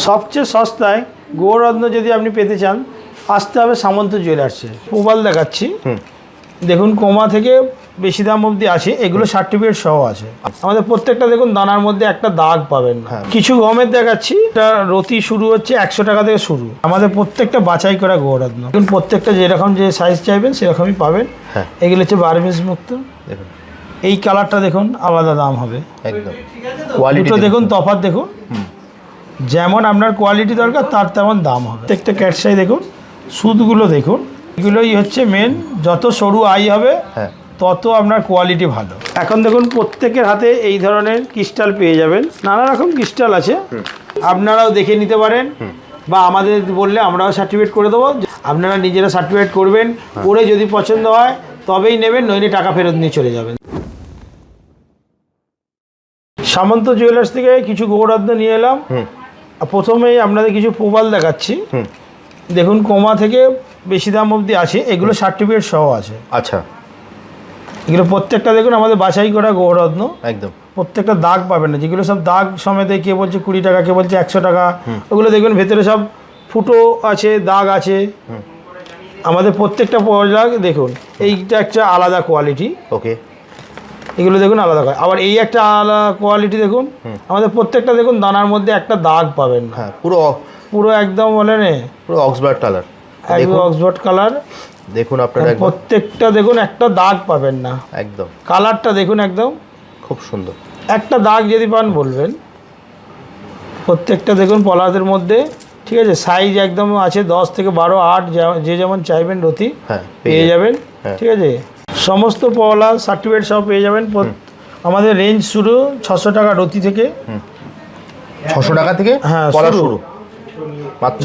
সবচেয়ে সস্তায় গৌররত্ন যদি আপনি পেতে চান আসতে হবে সামন্ত জুয়েলার্সে। মোবাইল দেখাচ্ছি, দেখুন কমা থেকে বেশি দাম অবধি আছে, এগুলো সার্টিফিকেট সহ আছে। আমাদের প্রত্যেকটা দেখুন দানার মধ্যে একটা দাগ পাবেন না। কিছু গমের দেখাচ্ছি, এটা রতি শুরু হচ্ছে 100 টাকা থেকে শুরু। আমাদের প্রত্যেকটা বাছাই করা গৌররত্ন, দেখুন প্রত্যেকটা যেরকম যে সাইজ চাইবেন সেরকমই পাবেন। এগুলো হচ্ছে বার্মিজ মুক্ত। এই কালারটা দেখুন আলাদা দাম হবে একদম। দুটো দেখুন তফাৎ দেখুন, যেমন আপনার কোয়ালিটি দরকার তার তেমন দাম হবে। প্রত্যেকটা ক্যাটসাই দেখুন, সুতগুলো দেখুন, এগুলোই হচ্ছে মেন। যত সরু আই হবে তত আপনার কোয়ালিটি ভালো। এখন দেখুন প্রত্যেকের হাতে এই ধরনের ক্রিস্টাল পেয়ে যাবেন, নানা রকম ক্রিস্টাল আছে, আপনারাও দেখে নিতে পারেন বা আমাদের বললে আমরাও সার্টিফিকেট করে দেবো। আপনারা নিজেরা সার্টিফিকেট করবেন, করে যদি পছন্দ হয় তবেই নেবেন, নইলে টাকা ফেরত নিয়ে চলে যাবেন। সামন্ত জুয়েলার্স থেকে কিছু গৌররত্ন নিয়ে এলাম। প্রথমেই আপনাদের কিছু প্রবাল দেখাচ্ছি, দেখুন কমা থেকে বেশি দাম অবধি আছে, এগুলো সার্টিফিকেট সহ আছে। আচ্ছা, এগুলো প্রত্যেকটা দেখুন আমাদের বাছাই করা গৌররত্ন একদম। প্রত্যেকটা দাগ পাবেন না, যেগুলো সব দাগ সমেত কে বলছে 20 টাকা, কে বলছে 100 টাকা, ওগুলো দেখবেন ভেতরে সব ফুটো আছে, দাগ আছে। আমাদের প্রত্যেকটা প্রোডাক্ট দেখুন, এইটা একটা আলাদা কোয়ালিটি, ওকে, এগুলো দেখুন আলাদা করে। আবার এই একটা আলাদা কোয়ালিটি দেখুন, আমাদের প্রত্যেকটা দেখুন দানার মধ্যে একটা দাগ পাবেন না। পুরো একদম বলেন পুরো অক্সফোর্ড কালার, একদম অক্সফোর্ড কালার দেখুন আপনারা। প্রত্যেকটা দেখুন একটা দাগ পাবেন না একদম। কালারটা দেখুন একদম খুব সুন্দর, একটা দাগ যদি পান বলবেন। প্রত্যেকটা দেখুন পলাশের মধ্যে, ঠিক আছে, সাইজ একদম আছে 10 থেকে 12, 8, যে যেমন চাইবেন রতি পেয়ে যাবেন, ঠিক আছে। সমস্ত পলা সার্টিফিকেট সব পেয়ে যাবেন। আমাদের রেঞ্জ শুরু 600 টাকা রতি থেকে। 600 টাকা থেকে পলা শুরু,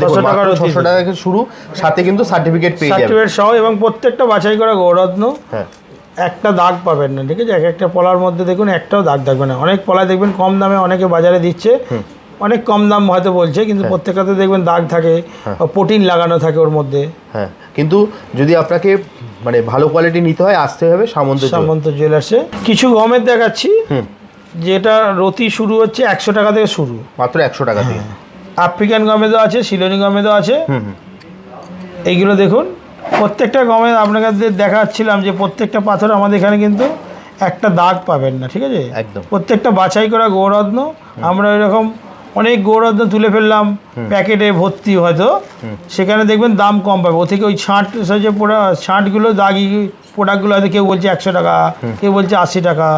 600 টাকা থেকে শুরু, সাথে কিন্তু সার্টিফিকেট পেয়ে যাবেন, সার্টিফিকেট সহ। এবং প্রত্যেকটা বাছাই করা গৌররত্ন, একটা দাগ পাবেন না, ঠিক আছে। এক একটা পলার মধ্যে দেখুন একটাও দাগ থাকবে না। অনেক পলায় দেখবেন কম দামে অনেকে বাজারে দিচ্ছে, অনেক কম দাম হয়তো বলছে, কিন্তু প্রত্যেকটাতে দেখবেন দাগ থাকে, প্রোটিন লাগানো থাকে ওর মধ্যে। কিন্তু যদি আপনাকে মানে ভালো কোয়ালিটি নিতে হয় আসতে হবে সামন্ত জুয়েলার্সে। কিছু গমের দেখাচ্ছি, যেটা রতি শুরু হচ্ছে 100 টাকা থেকে শুরু, মাত্র 100 টাকা থেকে। আফ্রিকান গমেদও আছে, সিলোনি গমেদও আছে। এইগুলো দেখুন প্রত্যেকটা গমের আপনাকে দেখাচ্ছিলাম যে প্রত্যেকটা পাথর আমাদের এখানে কিন্তু একটা দাগ পাবেন না, ঠিক আছে একদম। প্রত্যেকটা বাছাই করা গৌররত্ন। আমরা এরকম অনেক গৌররত্ন তুলে ফেললাম প্যাকেটে ভর্তি, হয়তো সেখানে দেখবেন দাম কম পাবে। ও থেকে ওই ছাঁটগুলো দাগি প্রোডাক্টগুলো হয়তো কেউ বলছে 100 টাকা, কেউ বলছে 80 টাকা।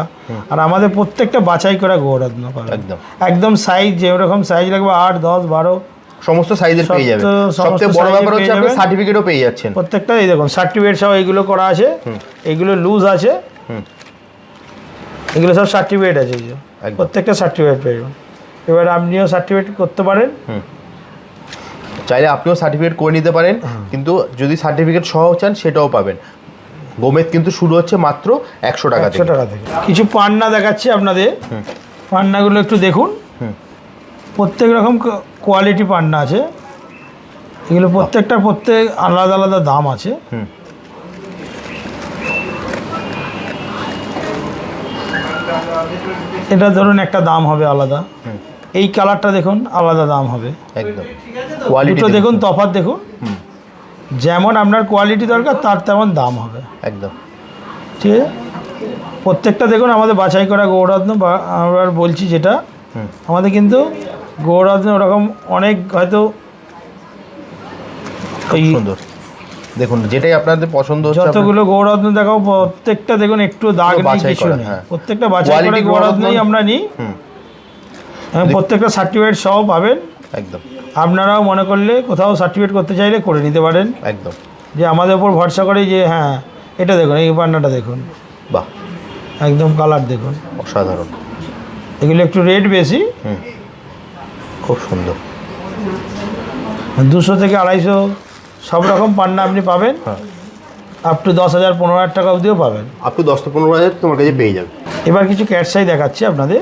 আর আমাদের প্রত্যেকটা বাছাই করা গৌররত্ন পাবে একদম। সাইজ যেরকম সাইজ লাগবে 8, 10, 12 সমস্ত সাইজের পেয়ে যাবেন। সবচেয়ে বড় ব্যাপার হচ্ছে আপনি সার্টিফিকেটও পেয়ে যাচ্ছেন প্রত্যেকটা। এই দেখুন সার্টিফিকেট সব এইগুলো করা আছে, এইগুলো লুজ আছে, এগুলো সব সার্টিফিকেট আছে, প্রত্যেকটা সার্টিফিকেট পেয়ে যাবেন। এবার আপনিও সার্টিফিকেট করতে পারেন, চাইলে আপনিও সার্টিফিকেট করে নিতে পারেন, কিন্তু যদি সার্টিফিকেট সহ চান সেটাও পাবেন। গোমেদ কিন্তু শুরু হচ্ছে মাত্র 100 টাকা থেকে। কিছু পান্না দেখাচ্ছি আপনাদের, পান্নাগুলো একটু দেখুন। প্রত্যেক রকম কোয়ালিটি পান্না আছে, এগুলো প্রত্যেক আলাদা আলাদা দাম আছে। এটা ধরুন একটা দাম হবে আলাদা, এই কালারটা দেখুন আলাদা দাম হবে একদম। দুটো দেখুন তফাৎ দেখুন, যেমন আপনার কোয়ালিটি দরকার তার তেমন দাম হবে একদম, ঠিক আছে। প্রত্যেকটা দেখুন আমাদের বাছাই করা গৌররত্ন। আমরা বলছি যেটা আমাদের কিন্তু গৌররত্ন ওরকম অনেক হয়তো সুন্দর দেখুন, যেটাই আপনাদের পছন্দ হচ্ছে যতগুলো গৌররত্ন দেখাও প্রত্যেকটা দেখুন একটু দাগ নেই, কিছু নেই, প্রত্যেকটা বাছাই করা গৌররত্নই আমরা নিই। প্রত্যেকটা সার্টিফিকেট সহ পাবেন একদম। আপনারাও মনে করলে কোথাও সার্টিফিকেট করতে চাইলে করে নিতে পারেন একদম, যে আমাদের উপর ভরসা করে যে হ্যাঁ এটা দেখুন, এই পান্নাটা দেখুন, বাহ একদম কালার দেখুন অসাধারণ। এগুলো একটু রেট বেশি, খুব সুন্দর। 200 থেকে 250 সব রকম পান্না আপনি পাবেন, আপ টু 10,000 15,000 টাকা অবধিও পাবেন। আপ টু 10 থেকে 15,000 তোমার কাছে পেয়ে যাবে। এবার কিছু ক্যাটসাই দেখাচ্ছি আপনাদের।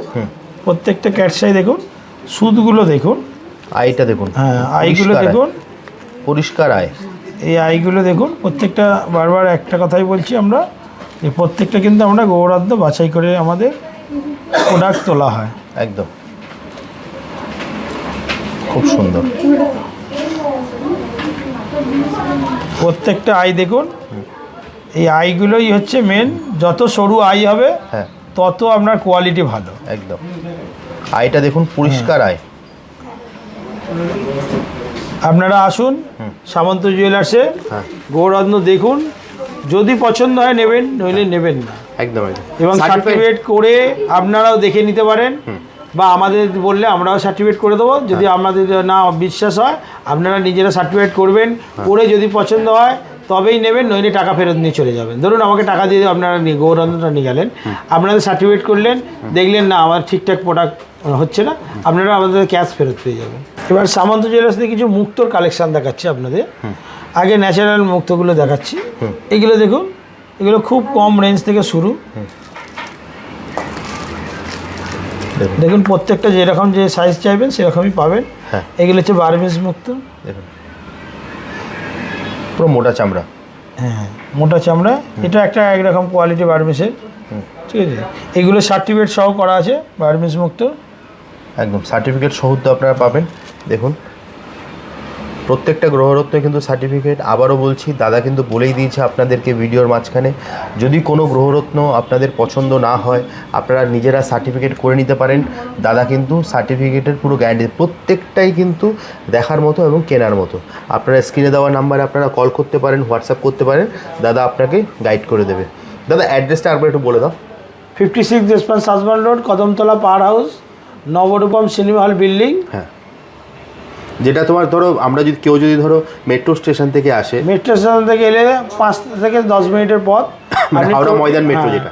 প্রত্যেকটা ক্যাটসাই দেখুন, সুতগুলো দেখুন, আইটা দেখুন, আইগুলো দেখুন, পরিষ্কার আই। এই আইগুলো দেখুন, প্রত্যেকটা বারবার একটা কথাই বলছি আমরা, এই প্রত্যেকটা কিন্তু আমরা গৌররত্ন বাছাই করে আমাদের প্রোডাক্ট তোলা হয় একদম। খুব সুন্দর। প্রত্যেকটা আই দেখুন, এই আইগুলোই হচ্ছে মেন। যত সরু আই হবে হ্যাঁ, তত আপনার কোয়ালিটি ভালো। একদম। আইটা দেখুন, পরিষ্কার আই। আপনারা আসুন সামন্ত জুয়েলার্সে, হ্যাঁ, গৌররত্ন দেখুন, যদি পছন্দ হয় নেবেন, নইলে নেবেন না। একদম একদম। এবং সার্টিফিকেট করে আপনারাও দেখে নিতে পারেন, বা আমাদের বললে আমরাও সার্টিফিকেট করে দেবো। যদি আপনাদের না বিশ্বাস হয়, আপনারা নিজেরা সার্টিফিকেট করবেন, করে যদি পছন্দ হয় তবেই নেবেন, নইলে টাকা ফেরত নিয়ে চলে যাবেন। ধরুন আমাকে টাকা দিয়ে আপনারা গৌররত্নটা নিয়ে গেলেন, আপনাদের সার্টিফিকেট করলেন, দেখলেন না আমার ঠিকঠাক প্রোডাক্ট হচ্ছে না, আপনারা আমাদের ক্যাশ ফেরত পেয়ে যাবেন। এবার সামন্ত জুয়েলার্স থেকে কিছু মুক্তোর কালেকশান দেখাচ্ছি আপনাদের। আগে ন্যাচারাল মুক্তোগুলো দেখাচ্ছি। এগুলো দেখুন, এগুলো খুব কম রেঞ্জ থেকে শুরু। দেখুন প্রত্যেকটা যেরকম যে সাইজ চাইবেন সেরকমই পাবেন। হ্যাঁ, এগুলো হচ্ছে বার্মিজ মুক্তো। দেখুন পুরো মোটা চামড়া। হ্যাঁ, মোটা চামড়া। এটা একটা একরকম কোয়ালিটি বার্মিসের, ঠিক আছে। এগুলো সার্টিফিকেট সহ করা আছে বার্মিজ মুক্ত, একদম সার্টিফিকেট সহ তো আপনারা পাবেন। দেখুন প্রত্যেকটা গ্রহরত্ন কিন্তু সার্টিফিকেট। আবারও বলছি, দাদা কিন্তু বলেই দিয়েছে আপনাদেরকে ভিডিওর মাঝখানে, যদি কোনো গ্রহরত্ন আপনাদের পছন্দ না হয় আপনারা নিজেরা সার্টিফিকেট করে নিতে পারেন। দাদা কিন্তু সার্টিফিকেটের পুরো গ্যারান্টি, প্রত্যেকটাই কিন্তু দেখার মতো এবং কেনার মতো। আপনারা স্ক্রিনে দেওয়া নাম্বারে আপনারা কল করতে পারেন, হোয়াটসঅ্যাপ করতে পারেন, দাদা আপনাকে গাইড করে দেবে। দাদা অ্যাড্রেসটা একবার একটু বলে দাও। 56 দেশপান সাজবান road, Kadamtala power house, Nabarupam cinema hall building. হ্যাঁ, যেটা তোমার ধরো আমরা যদি কেউ যদি ধরো মেট্রো স্টেশন থেকে আসে, মেট্রো স্টেশন থেকে এলে 5 থেকে 10 মিনিটের পথ। মানে হাওড়া ময়দান মেট্রো যেটা,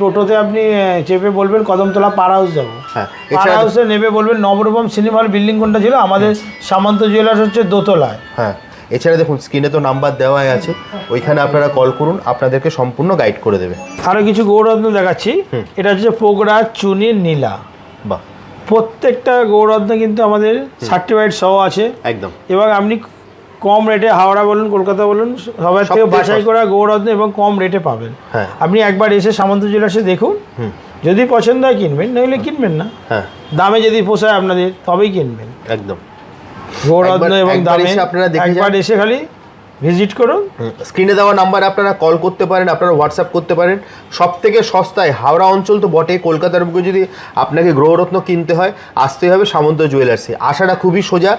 টোটোতে আপনি চেপে বলবেন কদমতলা পাওয়ার হাউস যাবো। হ্যাঁ, পাওয়ার হাউসে নেবে বলবেন নবরূপম সিনেমা হল বিল্ডিং কোনটা ছিল, আমাদের সামন্ত জুয়েলার্স হচ্ছে দোতলায়। হ্যাঁ, এছাড়া দেখুন স্ক্রিনে তো নাম্বার দেওয়াই আছে, ওইখানে আপনারা কল করুন, আপনাদেরকে সম্পূর্ণ গাইড করে দেবে। আরও কিছু গৌররত্ন দেখাচ্ছি। এটা হচ্ছে পোগরা, চুনি, নীলা। বাহ, প্রত্যেকটা গৌররত্ন কিন্তু আমাদের সার্টিফাইড সহ আছে একদম। এবং আপনি কম রেটে, হাওড়া বলুন, কলকাতা বলুন, সবার থেকে বাছাই করা গৌররত্ন এবং কম রেটে পাবেন। হ্যাঁ, আপনি একবার এসে সামন্ত জুয়েলার্সে দেখুন, যদি পছন্দ হয় কিনবেন, নইলে কিনবেন না। হ্যাঁ, দামে যদি পোষায় আপনাদের তবেই কিনবেন। একদম। গৌররত্ন এবং একবার দামে এসে আপনারা দেখে একবার এসে খালি ভিজিট করুন। স্ক্রিনে দেওয়া নাম্বারে আপনারা কল করতে পারেন, আপনারা হোয়াটসঅ্যাপ করতে পারেন। সব থেকে সস্তায় হাওড়া অঞ্চল তো বটে, কলকাতার বুকে যদি আপনাকে গ্রহরত্ন কিনতে হয় আসতে হবে সামন্ত জুয়েলার্সে। আসাটা খুবই সোজা,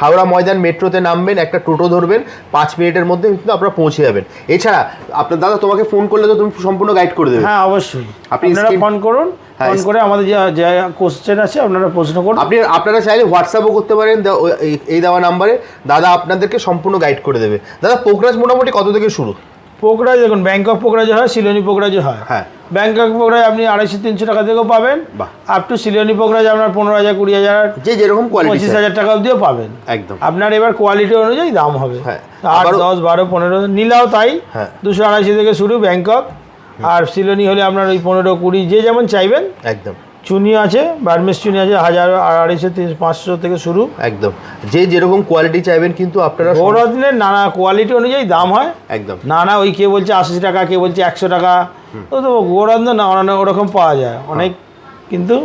হাওড়া ময়দান মেট্রোতে নামবেন, একটা টোটো ধরবেন, 5 মিনিটের মধ্যে কিন্তু আপনারা পৌঁছে যাবেন। এছাড়া আপনার দাদা তোমাকে ফোন করলে তো তুমি সম্পূর্ণ গাইড করে দেবে। হ্যাঁ, অবশ্যই আপনি আপনারা ফোন করুন, ফোন করে আমাদের যা কোশ্চেন আছে আপনারা প্রশ্ন করুন। আপনারা চাইলে হোয়াটসঅ্যাপও করতে পারেন এই দেওয়া নাম্বারে, দাদা আপনাদেরকে সম্পূর্ণ গাইড করে দেবে। দাদা পোকরাজ মোটামুটি কত থেকে শুরু? পোকরাজ দেখুন, ব্যাংকক পোকরাজ হয়, সিলোনি পোকরাজ হয়। হ্যাঁ, ব্যাংকক পোকরাজ আপনি 250-300 টাকা থেকেও পাবেন, আপ টু সিলোনি পোকরাজ আপনার 15,000, 20,000, যে যেরকম কোয়ালিটি 25,000 টাকা অবধিও পাবেন। একদম আপনার এবার কোয়ালিটি অনুযায়ী দাম হবে। হ্যাঁ, 8, 10, 12, 15 নীলাও তাই। হ্যাঁ, 200-250 থেকে শুরু ব্যাংকক, আর সিলোনি হলে আপনার ওই 15-20 যে যেমন চাইবেন। একদম। চুনি আছে, বার্মিস চুনি আছে 1000, 250, 500 থেকে শুরু। একদম, যে যেরকম কোয়ালিটি চাইবেন কিন্তু আপনারা গৌররত্নের নানা কোয়ালিটি অনুযায়ী দাম হয়। একদম নানা ওই কে বলছে 80 টাকা, কে বলছে 100 টাকা, তো গৌররত্ন না ওরকম পাওয়া যায় অনেক। কিন্তু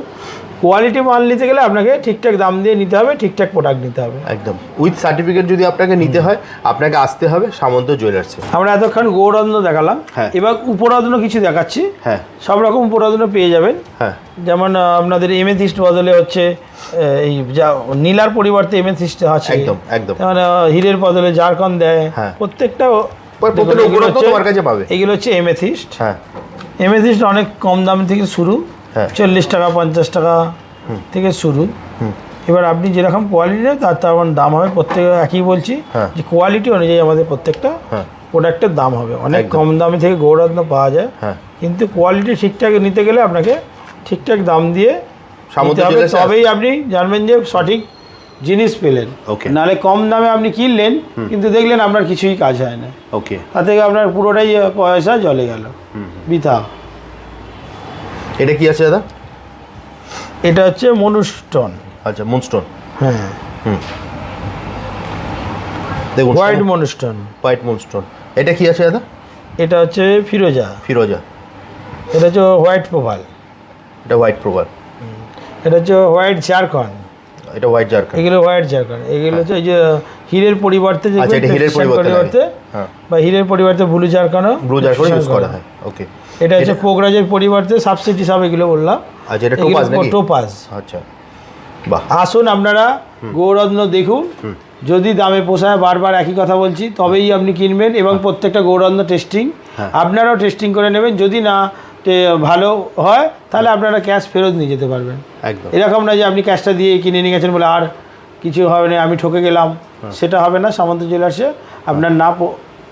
কোয়ালিটি মাল নিতে গেলে আপনাকে ঠিকঠাক দাম দিয়ে নিতে হবে, ঠিকঠাক প্রোডাক্ট নিতে হবে। একদম উইথ সার্টিফিকেট যদি আপনাকে নিতে হয় আপনাকে আসতে হবে সামন্ত জুয়েলার্সে। আমরা এতক্ষণ গৌররত্ন দেখালাম, হ্যাঁ, এবার উপরত্ন কিছু দেখাচ্ছি। হ্যাঁ, সব রকম উপরত্ন পেয়ে যাবেন। হ্যাঁ, যেমন আপনাদের এমেথিস্ট বদলে হচ্ছে এই যা নীলার পরিবর্তে এমেথিস্ট আছে। একদম একদম। যেমন হীরের বদলে জারকন দেয়। হ্যাঁ, প্রত্যেকটা উপরত্ন তোমার কাছে পাবে। এগুলো হচ্ছে এমেথিস্ট। হ্যাঁ, এমেথিস্ট অনেক কম দাম থেকে শুরু, হ্যাঁ, 40 টাকা 50 টাকা থেকে শুরু। এবার আপনি যেরকম কোয়ালিটি নেন তার তেমন দাম হবে। প্রত্যেক একই বলছি যে কোয়ালিটি অনুযায়ী আমাদের প্রত্যেকটা প্রোডাক্টের দাম হবে। অনেক কম দামি থেকে গৌররত্ন পাওয়া যায়, কিন্তু কোয়ালিটি ঠিকঠাক নিতে গেলে আপনাকে ঠিকঠাক দাম দিয়ে নিতে হবে, তবেই আপনি জানবেন যে সঠিক জিনিস পেলেন। নাহলে কম দামে আপনি কিনলেন কিন্তু দেখলেন আপনার কিছুই কাজ হয় না, ওকে, তার থেকে আপনার পুরোটাই পয়সা জলে গেল, বৃথা। এটা কি আছে দাদা? এটা হচ্ছে মনুস্টোন। আচ্ছা, মুনস্টোন। হ্যাঁ, দেখুন হোয়াইট মনুস্টোন। White moonstone. এটা কি আছে দাদা? এটা হচ্ছে ফিরোজা। ফিরোজা। এটা হচ্ছে হোয়াইট প্রোভাল। এটা হোয়াইট প্রোভাল। এটা হচ্ছে হোয়াইট জারকন। এটা হোয়াইট জারকান, এগুলো হোয়াইট জারকান। এগুলো হচ্ছে এই যে হীরের পরিবর্তে যে আচ্ছা, এটা হীরের পরিবর্তে, হ্যাঁ, বা হীরের পরিবর্তে ব্লু জারকানও ইউজ করা হয়। ওকে, এটা হচ্ছে পোগরাজের পরিবর্তে সাবসিডি সব এগুলো বললাম। আচ্ছা, এটা টোপাজ নাকি? টোপাজ। আচ্ছা, বাহ। আসুন আপনারা গৌরত্ন দেখুন, যদি দামে পোষায়, বারবার একই কথা বলছি, তবেই আপনি কিনবেন। এবং প্রত্যেকটা গৌরত্ন টেস্টিং, আপনারাও টেস্টিং করে নেবেন। যদি না ভালো হয় তাহলে আপনারা ক্যাশ ফেরত নিয়ে যেতে পারবেন। একদম এরকম না যে আপনি ক্যাশটা দিয়ে কিনে নিয়ে গেছেন বলে আর কিছু হবে না, আমি ঠকে গেলাম, সেটা হবে না। সামন্ত জুয়েলার্সে আপনার না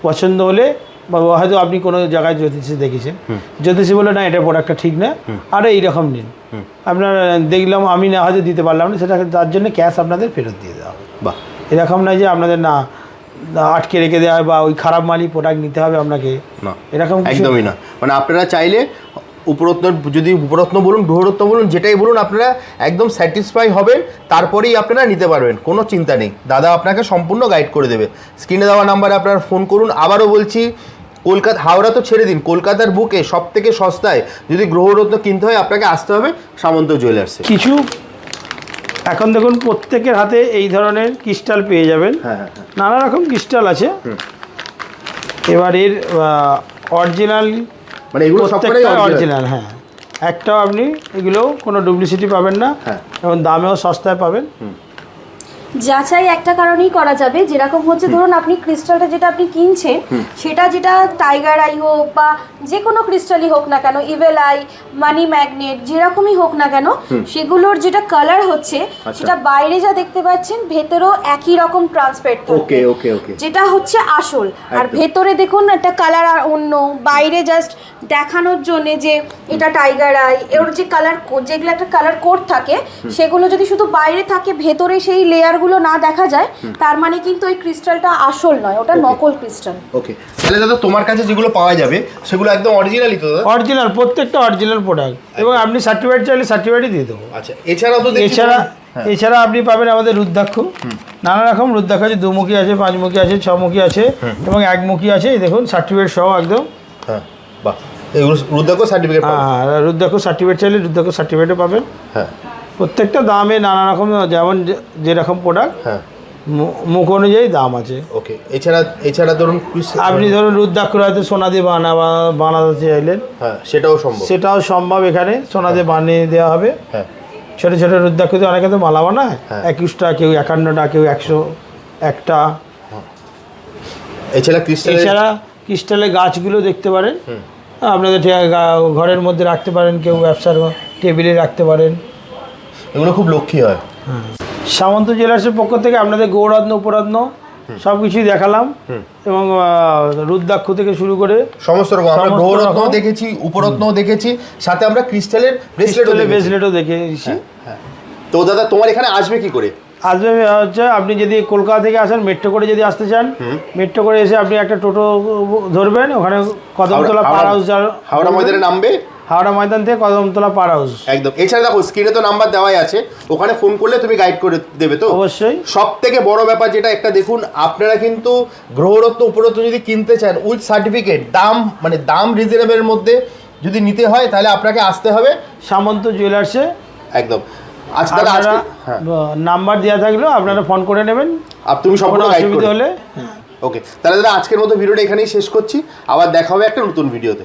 পছন্দ হলে, বা হয়তো আপনি কোনো জায়গায় জ্যোতিষী দেখেছেন, জ্যোতিষী বলে না এটা প্রোডাক্টটা ঠিক না, আরে এইরকম নিন, আপনার দেখলাম আমি না হয়তো দিতে পারলাম না, সেটা তার জন্য ক্যাশ আপনাদের ফেরত দিয়ে দেওয়া হবে। বাহ, এরকম নয় যে আপনাদের না আটকে রেখে দেওয়া হয় বা ওই খারাপ মালই প্রোডাক্ট নিতে হবে আপনাকে, না, এরকম একদমই না। মানে আপনারা চাইলে উপরত্ন, যদি উপরত্ন বলুন, গ্রহরত্ন বলুন, যেটাই বলুন, আপনারা একদম স্যাটিসফাই হবেন, তারপরেই আপনারা নিতে পারবেন, কোনো চিন্তা নেই। দাদা আপনাকে সম্পূর্ণ গাইড করে দেবে। স্ক্রিনে দেওয়া নাম্বারে আপনারা ফোন করুন। আবারও বলছি, কলকাতা, হাওড়া তো ছেড়ে দিন, কলকাতার বুকে সব থেকে সস্তায় যদি গ্রহরত্ন কিনতে হয় আপনাকে আসতে হবে সামন্ত জুয়েলার্সে। কিছু এখন দেখুন প্রত্যেকের হাতে এই ধরনের ক্রিস্টাল পেয়ে যাবেন। হ্যাঁ, নানা রকম ক্রিস্টাল আছে। এবার এর অরিজিনাল, মানে এগুলো সবটাই অরিজিনাল, হ্যাঁ, একটাও আপনি এগুলো কোনো ডুপ্লিসিটি পাবেন না, এবং দামেও সস্তায় পাবেন। যাচাই একটা কারণেই করা যাবে, যেরকম হচ্ছে ধরুন আপনি ক্রিস্টালটা যেটা আপনি কিনছেন, সেটা যেটা টাইগার আই হোক বা যে কোনো ক্রিস্টালই হোক না কেন, ইভেল আই, মানি ম্যাগনেট, যেরকমই হোক না কেন, সেগুলোর যেটা কালার হচ্ছে সেটা বাইরে যা দেখতে পাচ্ছেন ভেতরেও একই রকম ট্রান্সপারেন্ট থাকবে। ওকে, যেটা হচ্ছে আসল। আর ভেতরে দেখুন একটা কালার আর অন্য, বাইরে জাস্ট দেখানোর জন্য যে এটা টাইগার আই, এর যে কালার, যেগুলো একটা কালার কোড থাকে, সেগুলো যদি শুধু বাইরে থাকে, ভেতরে সেই লেয়ারগুলো না দেখা যায়, তার মানে কিন্তু ওই ক্রিস্টালটা আসল নয়, ওটা নকল ক্রিস্টাল। ওকে, তাহলে দাদা তোমার কাছে যেগুলো পাওয়া যাবে সেগুলো একদম অরিজিনালই তো দাদা? অরিজিনাল, প্রত্যেকটা অরিজিনাল প্রোডাক্ট, এবং আপনি সার্টিফিকেট চাইলে সার্টিফিকেটই দিয়ে দেবো। আচ্ছা, এছাড়াও তো এছাড়া আপনি পাবেন আমাদের রুদ্রাক্ষ, নানা রকম রুদ্রাক্ষ আছে, দুমুখী আছে, পাঁচমুখী আছে, ছমুখী আছে, এবং একমুখী আছে। এই দেখুন সার্টিফিকেট সহ একদম। হ্যাঁ, বাহ, এগুলো রুদ্রাক্ষ সার্টিফিকেট? হ্যাঁ, রুদ্রাক্ষ সার্টিফিকেট চাইলে রুদ্রাক্ষ সার্টিফিকেটও পাবেন। হ্যাঁ, প্রত্যেকটা দামে নানা রকম, যেমন যেরকম প্রোডাক্ট, হ্যাঁ, মুখ অনুযায়ী দাম আছে। ওকে, এছাড়া ধরুন আপনি ধরুন রুদ্রাক্ষ হয়তো সোনা দিয়ে বানাতে চাইলেন, হ্যাঁ, সেটাও সম্ভব। এখানে সোনা দিয়ে বানিয়ে দেওয়া হবে। হ্যাঁ, ছোটো ছোটো রুদ্রাক্ষ দিয়ে অনেকে তো মালা বানায়, 21টা, কেউ 51টা, কেউ 101টা। এছাড়া ক্রিস্টালের গাছগুলো দেখতে পারেন, আপনাদের ঘরের মধ্যে রাখতে পারেন, কেউ ব্যবসার টেবিলে রাখতে পারেন। এগুলো খুব লক্ষ্মী হয়। সামন্ত জুয়েলার্সের পক্ষ থেকে আপনাদের গৌরত্ন, উপরত্ন সব কিছুই দেখালাম, এবং রুদ্রাক্ষ থেকে শুরু করে সমস্ত রকম আমরা গৌরত্ন দেখেছি, উপরত্নও দেখেছি, সাথে আমরা ক্রিস্টালের ব্রেসলেটও দেখেছি। তো দাদা তোমার এখানে আসবে কি করে? আসবে হচ্ছে, আপনি যদি কলকাতা থেকে আসেন, মেট্রো করে যদি আসতে চান, মেট্রো করে এসে আপনি একটা টোটো ধরবেন, ওখানে কদমতলা পার হাউস, হাওড়া ময়দানে নামবে, হাওড়া ময়দান থেকে কদমতলা পার হাউস একদম। এছাড়া দেখো স্ক্রিনে তো নাম্বার দেওয়াই আছে, ওখানে ফোন করলে তুমি গাইড করে দেবে তো? অবশ্যই। সব থেকে বড় ব্যাপার যেটা একটা দেখুন, আপনারা কিন্তু গ্রহরত্ন, উপরত্ন যদি কিনতে চান উইথ সার্টিফিকেট, দাম রিজনেবলের মধ্যে যদি নিতে হয়, তাহলে আপনাকে আসতে হবে সামন্ত জুয়েলার্সে। একদম। আচ্ছা, নাম্বার দেওয়া থাকলেও আপনারা ফোন করে নেবেন, তুমি সম্পূর্ণ গাইড অসুবিধা হলে। ওকে, তাহলে দাদা আজকের মতো ভিডিওটা এখানেই শেষ করছি, আবার দেখা হবে একটা নতুন ভিডিওতে।